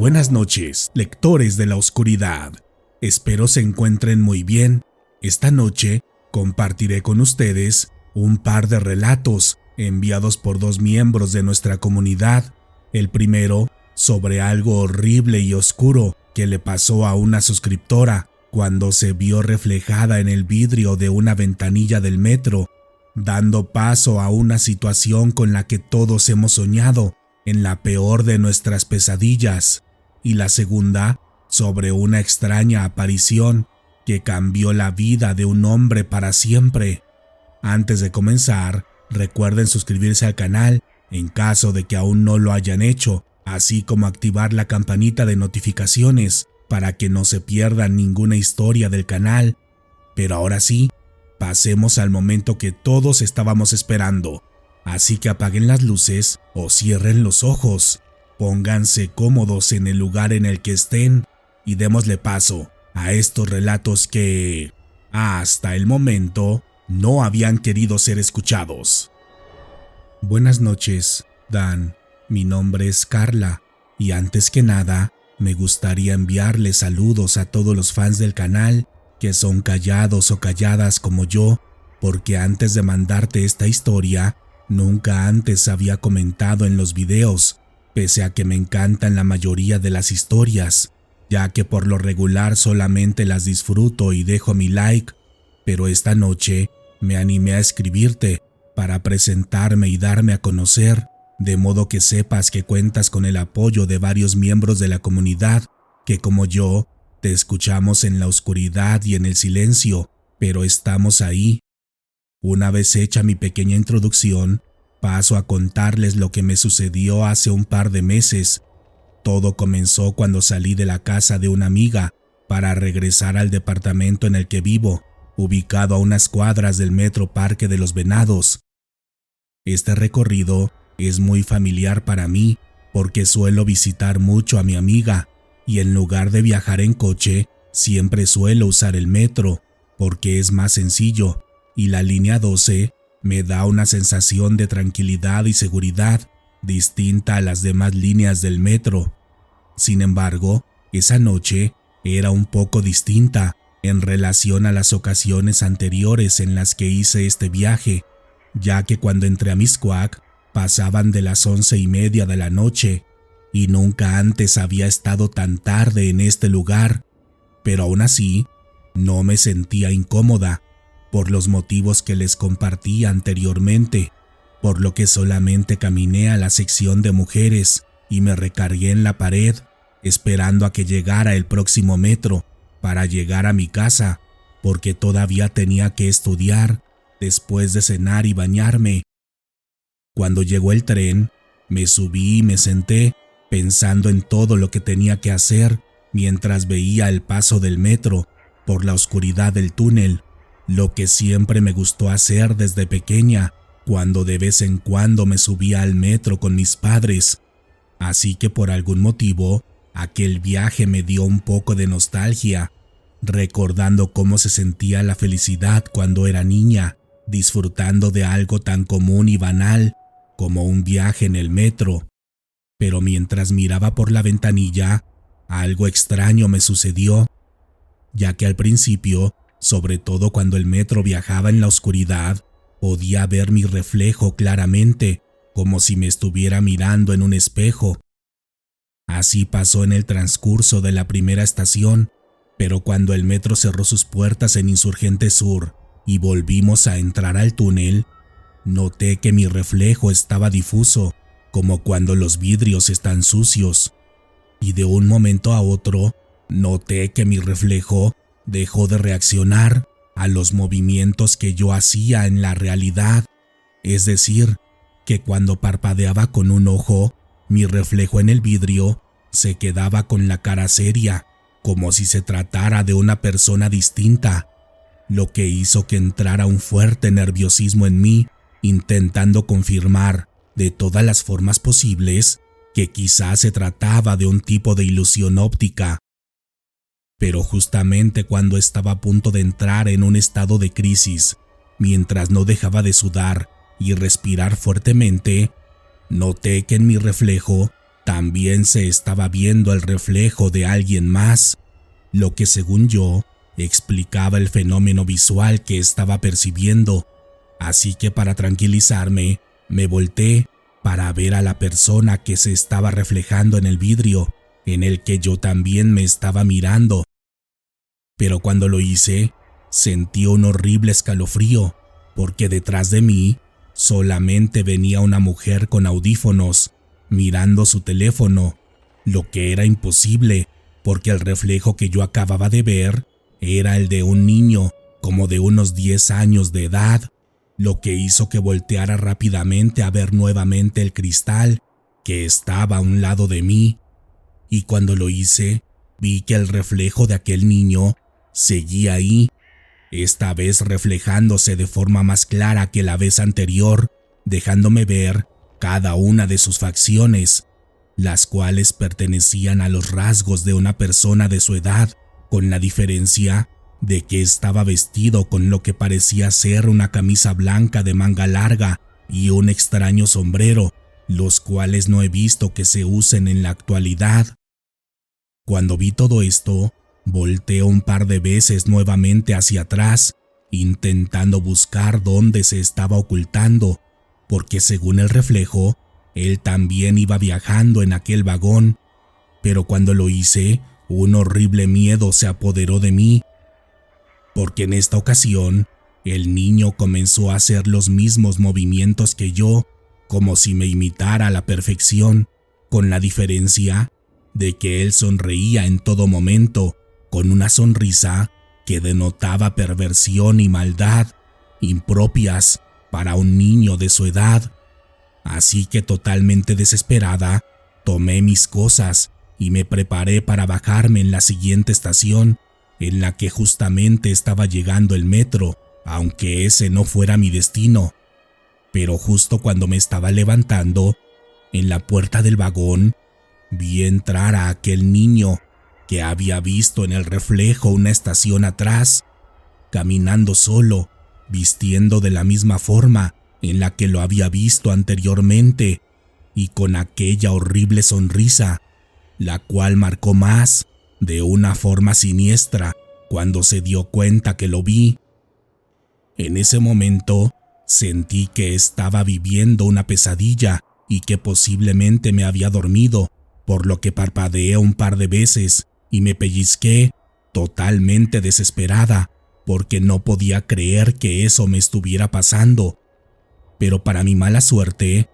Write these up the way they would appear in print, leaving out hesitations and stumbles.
Buenas noches, lectores de la oscuridad. Espero se encuentren muy bien. Esta noche compartiré con ustedes un par de relatos enviados por dos miembros de nuestra comunidad. El primero sobre algo horrible y oscuro que le pasó a una suscriptora cuando se vio reflejada en el vidrio de una ventanilla del metro, dando paso a una situación con la que todos hemos soñado en la peor de nuestras pesadillas, y la segunda sobre una extraña aparición que cambió la vida de un hombre para siempre. Antes de comenzar, recuerden suscribirse al canal en caso de que aún no lo hayan hecho, así como activar la campanita de notificaciones para que no se pierdan ninguna historia del canal. Pero ahora sí, pasemos al momento que todos estábamos esperando. Así que apaguen las luces o cierren los ojos, pónganse cómodos en el lugar en el que estén y démosle paso a estos relatos que, hasta el momento, no habían querido ser escuchados. Buenas noches, Dan. Mi nombre es Carla y antes que nada me gustaría enviarle saludos a todos los fans del canal que son callados o calladas como yo, porque antes de mandarte esta historia, nunca antes había comentado en los videos, pese a que me encantan la mayoría de las historias, ya que por lo regular solamente las disfruto y dejo mi like, pero esta noche me animé a escribirte para presentarme y darme a conocer, de modo que sepas que cuentas con el apoyo de varios miembros de la comunidad que, como yo, te escuchamos en la oscuridad y en el silencio, pero estamos ahí. Una vez hecha mi pequeña introducción, paso a contarles lo que me sucedió hace un par de meses. Todo comenzó cuando salí de la casa de una amiga para regresar al departamento en el que vivo, ubicado a unas cuadras del Metro Parque de los Venados. Este recorrido es muy familiar para mí porque suelo visitar mucho a mi amiga y en lugar de viajar en coche, siempre suelo usar el metro porque es más sencillo y la línea 12 me da una sensación de tranquilidad y seguridad distinta a las demás líneas del metro. Sin embargo, esa noche era un poco distinta en relación a las ocasiones anteriores en las que hice este viaje, ya que cuando entré a Mixcoac pasaban de las 11:30 de la noche y nunca antes había estado tan tarde en este lugar, pero aún así no me sentía incómoda por los motivos que les compartí anteriormente, por lo que solamente caminé a la sección de mujeres y me recargué en la pared esperando a que llegara el próximo metro para llegar a mi casa, porque todavía tenía que estudiar después de cenar y bañarme. Cuando llegó el tren, me subí y me senté pensando en todo lo que tenía que hacer mientras veía el paso del metro por la oscuridad del túnel, lo que siempre me gustó hacer desde pequeña, cuando de vez en cuando me subía al metro con mis padres. Así que por algún motivo, aquel viaje me dio un poco de nostalgia, recordando cómo se sentía la felicidad cuando era niña, disfrutando de algo tan común y banal como un viaje en el metro. Pero mientras miraba por la ventanilla, algo extraño me sucedió, ya que al principio, sobre todo cuando el metro viajaba en la oscuridad, podía ver mi reflejo claramente, como si me estuviera mirando en un espejo. Así pasó en el transcurso de la primera estación, pero cuando el metro cerró sus puertas en Insurgente Sur y volvimos a entrar al túnel, noté que mi reflejo estaba difuso, como cuando los vidrios están sucios, y de un momento a otro noté que mi reflejo dejó de reaccionar a los movimientos que yo hacía en la realidad, es decir, que cuando parpadeaba con un ojo, mi reflejo en el vidrio se quedaba con la cara seria, como si se tratara de una persona distinta, lo que hizo que entrara un fuerte nerviosismo en mí, intentando confirmar de todas las formas posibles que quizás se trataba de un tipo de ilusión óptica. Pero justamente cuando estaba a punto de entrar en un estado de crisis, mientras no dejaba de sudar y respirar fuertemente, noté que en mi reflejo también se estaba viendo el reflejo de alguien más, lo que según yo explicaba el fenómeno visual que estaba percibiendo. Así que para tranquilizarme, me volteé para ver a la persona que se estaba reflejando en el vidrio, en el que yo también me estaba mirando. Pero cuando lo hice, sentí un horrible escalofrío, porque detrás de mí solamente venía una mujer con audífonos, mirando su teléfono, lo que era imposible, porque el reflejo que yo acababa de ver era el de un niño como de unos 10 años de edad, lo que hizo que volteara rápidamente a ver nuevamente el cristal que estaba a un lado de mí, y cuando lo hice, vi que el reflejo de aquel niño seguía ahí, esta vez reflejándose de forma más clara que la vez anterior, dejándome ver cada una de sus facciones, las cuales pertenecían a los rasgos de una persona de su edad, con la diferencia de que estaba vestido con lo que parecía ser una camisa blanca de manga larga y un extraño sombrero, los cuales no he visto que se usen en la actualidad. Cuando vi todo esto, volteé un par de veces nuevamente hacia atrás, intentando buscar dónde se estaba ocultando, porque según el reflejo, él también iba viajando en aquel vagón, pero cuando lo hice, un horrible miedo se apoderó de mí, porque en esta ocasión, el niño comenzó a hacer los mismos movimientos que yo, como si me imitara a la perfección, con la diferencia de que él sonreía en todo momento, con una sonrisa que denotaba perversión y maldad, impropias para un niño de su edad. Así que totalmente desesperada, tomé mis cosas y me preparé para bajarme en la siguiente estación, en la que justamente estaba llegando el metro, aunque ese no fuera mi destino. Pero justo cuando me estaba levantando, en la puerta del vagón, vi entrar a aquel niño que había visto en el reflejo una estación atrás, caminando solo, vistiendo de la misma forma en la que lo había visto anteriormente y con aquella horrible sonrisa, la cual marcó más de una forma siniestra cuando se dio cuenta que lo vi. En ese momento sentí que estaba viviendo una pesadilla y que posiblemente me había dormido, por lo que parpadeé un par de veces y me pellizqué, totalmente desesperada, porque no podía creer que eso me estuviera pasando. Pero para mi mala suerte,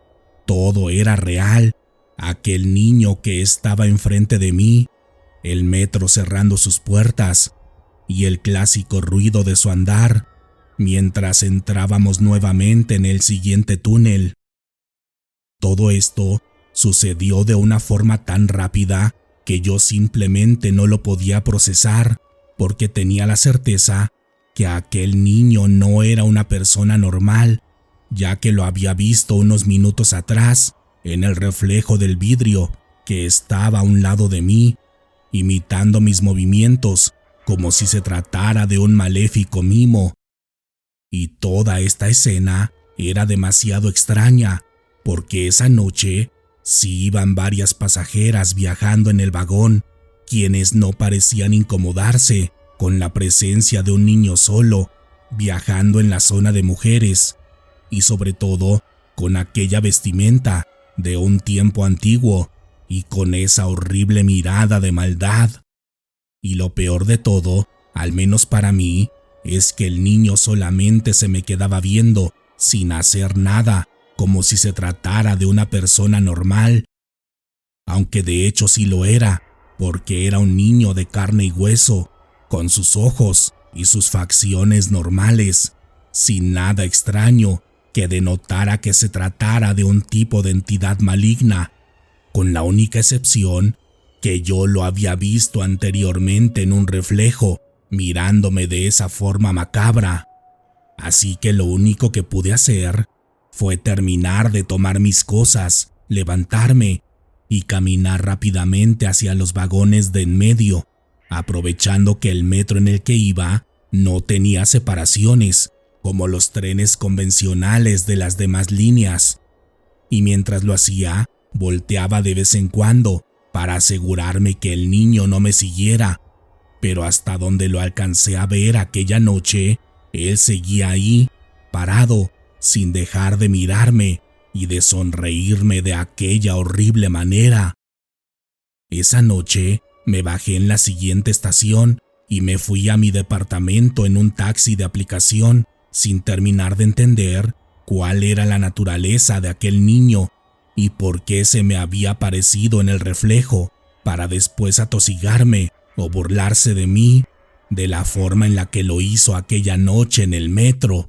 todo era real. Aquel niño que estaba enfrente de mí, el metro cerrando sus puertas y el clásico ruido de su andar mientras entrábamos nuevamente en el siguiente túnel. Todo esto sucedió de una forma tan rápida que yo simplemente no lo podía procesar, porque tenía la certeza que aquel niño no era una persona normal, ya que lo había visto unos minutos atrás en el reflejo del vidrio que estaba a un lado de mí, imitando mis movimientos como si se tratara de un maléfico mimo. Y toda esta escena era demasiado extraña, porque esa noche sí iban varias pasajeras viajando en el vagón, quienes no parecían incomodarse con la presencia de un niño solo, viajando en la zona de mujeres, y sobre todo con aquella vestimenta de un tiempo antiguo y con esa horrible mirada de maldad. Y lo peor de todo, al menos para mí, es que el niño solamente se me quedaba viendo sin hacer nada, como si se tratara de una persona normal, aunque de hecho sí lo era, porque era un niño de carne y hueso, con sus ojos y sus facciones normales, sin nada extraño que denotara que se tratara de un tipo de entidad maligna, con la única excepción que yo lo había visto anteriormente en un reflejo, mirándome de esa forma macabra. Así que lo único que pude hacer fue terminar de tomar mis cosas, levantarme y caminar rápidamente hacia los vagones de en medio, aprovechando que el metro en el que iba no tenía separaciones, como los trenes convencionales de las demás líneas. Y mientras lo hacía, volteaba de vez en cuando para asegurarme que el niño no me siguiera, pero hasta donde lo alcancé a ver aquella noche, él seguía ahí, parado, sin dejar de mirarme y de sonreírme de aquella horrible manera. Esa noche me bajé en la siguiente estación y me fui a mi departamento en un taxi de aplicación sin terminar de entender cuál era la naturaleza de aquel niño y por qué se me había aparecido en el reflejo para después atosigarme o burlarse de mí de la forma en la que lo hizo aquella noche en el metro.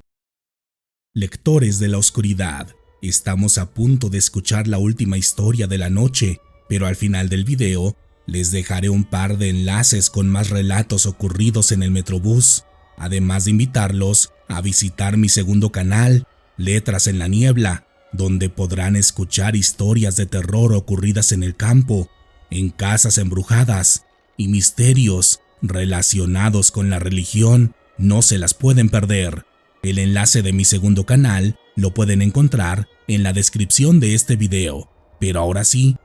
Lectores de la oscuridad, estamos a punto de escuchar la última historia de la noche, pero al final del video les dejaré un par de enlaces con más relatos ocurridos en el Metrobús, además de invitarlos a visitar mi segundo canal, Letras en la Niebla, donde podrán escuchar historias de terror ocurridas en el campo, en casas embrujadas y misterios relacionados con la religión. No se las pueden perder. El enlace de mi segundo canal lo pueden encontrar en la descripción de este video. Pero ahora sí,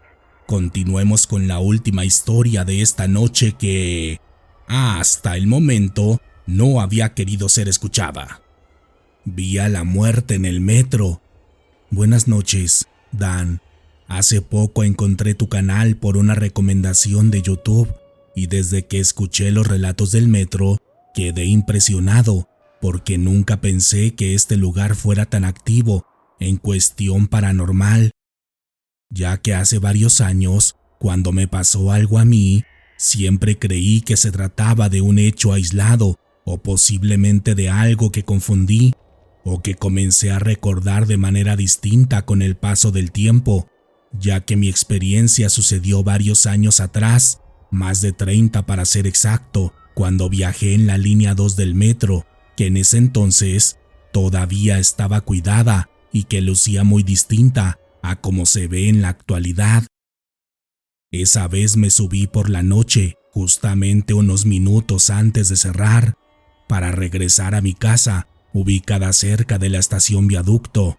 continuemos con la última historia de esta noche que, hasta el momento, no había querido ser escuchada. Vi a la muerte en el metro. Buenas noches, Dan. Hace poco encontré tu canal por una recomendación de YouTube y desde que escuché los relatos del metro quedé impresionado porque nunca pensé que este lugar fuera tan activo en cuestión paranormal, ya que hace varios años, cuando me pasó algo a mí, siempre creí que se trataba de un hecho aislado o posiblemente de algo que confundí o que comencé a recordar de manera distinta con el paso del tiempo, ya que mi experiencia sucedió varios años atrás, más de 30 para ser exacto, cuando viajé en la línea 2 del metro, que en ese entonces todavía estaba cuidada y que lucía muy distinta a como se ve en la actualidad. Esa vez me subí por la noche, justamente unos minutos antes de cerrar, para regresar a mi casa, ubicada cerca de la estación Viaducto,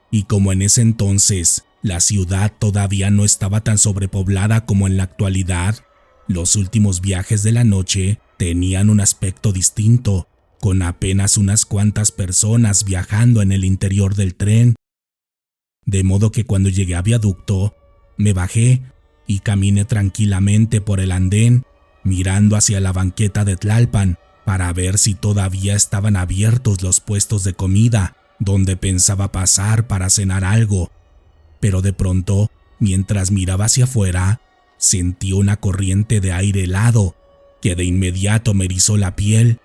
y como en ese entonces la ciudad todavía no estaba tan sobrepoblada como en la actualidad, los últimos viajes de la noche tenían un aspecto distinto, con apenas unas cuantas personas viajando en el interior del tren. De modo que cuando llegué a Viaducto, me bajé y caminé tranquilamente por el andén, mirando hacia la banqueta de Tlalpan para ver si todavía estaban abiertos los puestos de comida donde pensaba pasar para cenar algo. Pero de pronto, mientras miraba hacia afuera, sentí una corriente de aire helado que de inmediato me erizó la piel,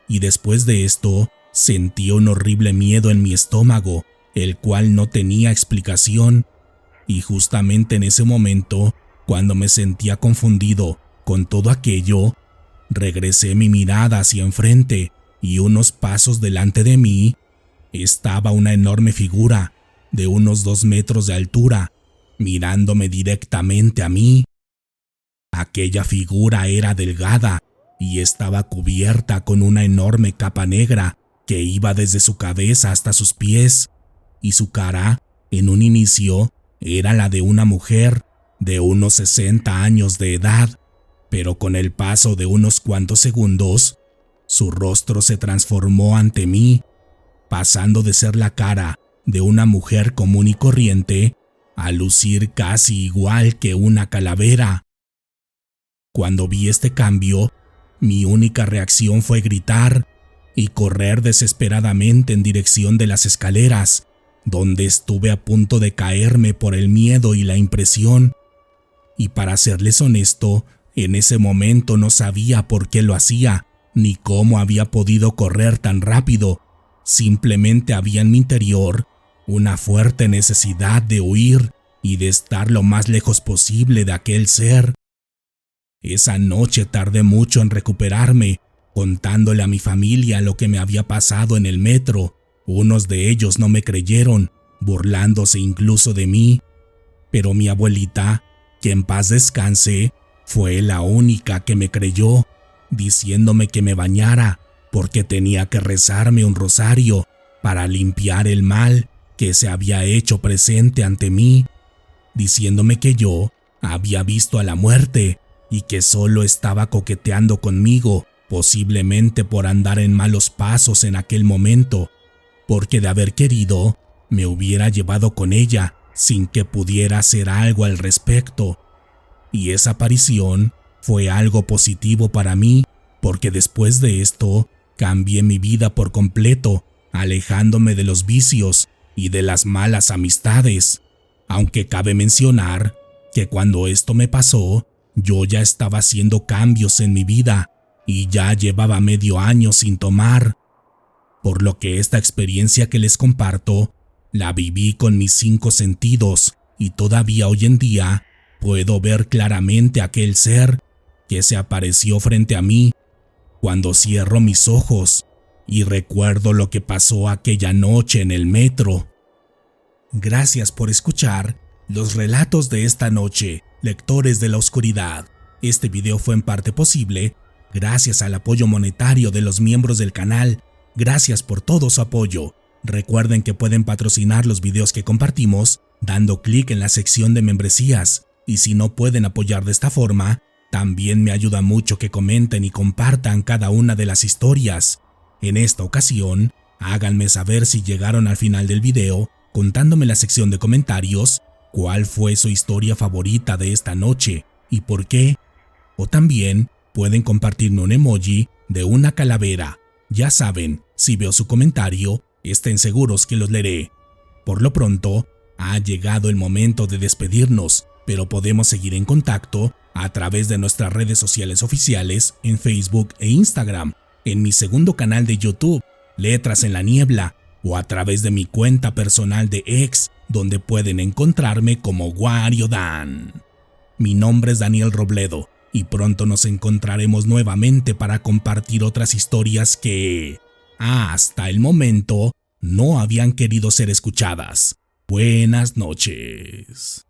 y después de esto sentí un horrible miedo en mi estómago, el cual no tenía explicación, y justamente en ese momento, cuando me sentía confundido con todo aquello, regresé mi mirada hacia enfrente y unos pasos delante de mí estaba una enorme figura de unos 2 metros de altura, mirándome directamente a mí. Aquella figura era delgada y estaba cubierta con una enorme capa negra que iba desde su cabeza hasta sus pies, y su cara, en un inicio, era la de una mujer de unos 60 años de edad, pero con el paso de unos cuantos segundos, su rostro se transformó ante mí, pasando de ser la cara de una mujer común y corriente a lucir casi igual que una calavera. Cuando vi este cambio, mi única reacción fue gritar y correr desesperadamente en dirección de las escaleras, donde estuve a punto de caerme por el miedo y la impresión. Y para serles honesto, en ese momento no sabía por qué lo hacía, ni cómo había podido correr tan rápido. Simplemente había en mi interior una fuerte necesidad de huir y de estar lo más lejos posible de aquel ser. Esa noche tardé mucho en recuperarme, contándole a mi familia lo que me había pasado en el metro. Unos de ellos no me creyeron, burlándose incluso de mí, pero mi abuelita, que en paz descanse, fue la única que me creyó, diciéndome que me bañara porque tenía que rezarme un rosario para limpiar el mal que se había hecho presente ante mí. diciéndome que yo había visto a la muerte y que solo estaba coqueteando conmigo, posiblemente por andar en malos pasos en aquel momento, porque de haber querido, me hubiera llevado con ella sin que pudiera hacer algo al respecto. Y esa aparición fue algo positivo para mí, porque después de esto cambié mi vida por completo, alejándome de los vicios y de las malas amistades. Aunque cabe mencionar que cuando esto me pasó, yo ya estaba haciendo cambios en mi vida y ya llevaba medio año sin tomar, por lo que esta experiencia que les comparto la viví con mis 5 sentidos y todavía hoy en día puedo ver claramente aquel ser que se apareció frente a mí cuando cierro mis ojos y recuerdo lo que pasó aquella noche en el metro. Gracias por escuchar los relatos de esta noche, lectores de la oscuridad. Este video fue en parte posible gracias al apoyo monetario de los miembros del canal. Gracias por todo su apoyo. Recuerden que pueden patrocinar los videos que compartimos dando clic en la sección de membresías, y si no pueden apoyar de esta forma, también me ayuda mucho que comenten y compartan cada una de las historias. En esta ocasión, háganme saber si llegaron al final del video contándome en la sección de comentarios cuál fue su historia favorita de esta noche y por qué. O también pueden compartirme un emoji de una calavera. Ya saben, si veo su comentario, estén seguros que los leeré. Por lo pronto, ha llegado el momento de despedirnos, pero podemos seguir en contacto a través de nuestras redes sociales oficiales en Facebook e Instagram, en mi segundo canal de YouTube, Letras en la Niebla, o a través de mi cuenta personal de X, donde pueden encontrarme como Wario Dan. Mi nombre es Daniel Robledo y pronto nos encontraremos nuevamente para compartir otras historias que, hasta el momento, no habían querido ser escuchadas. Buenas noches.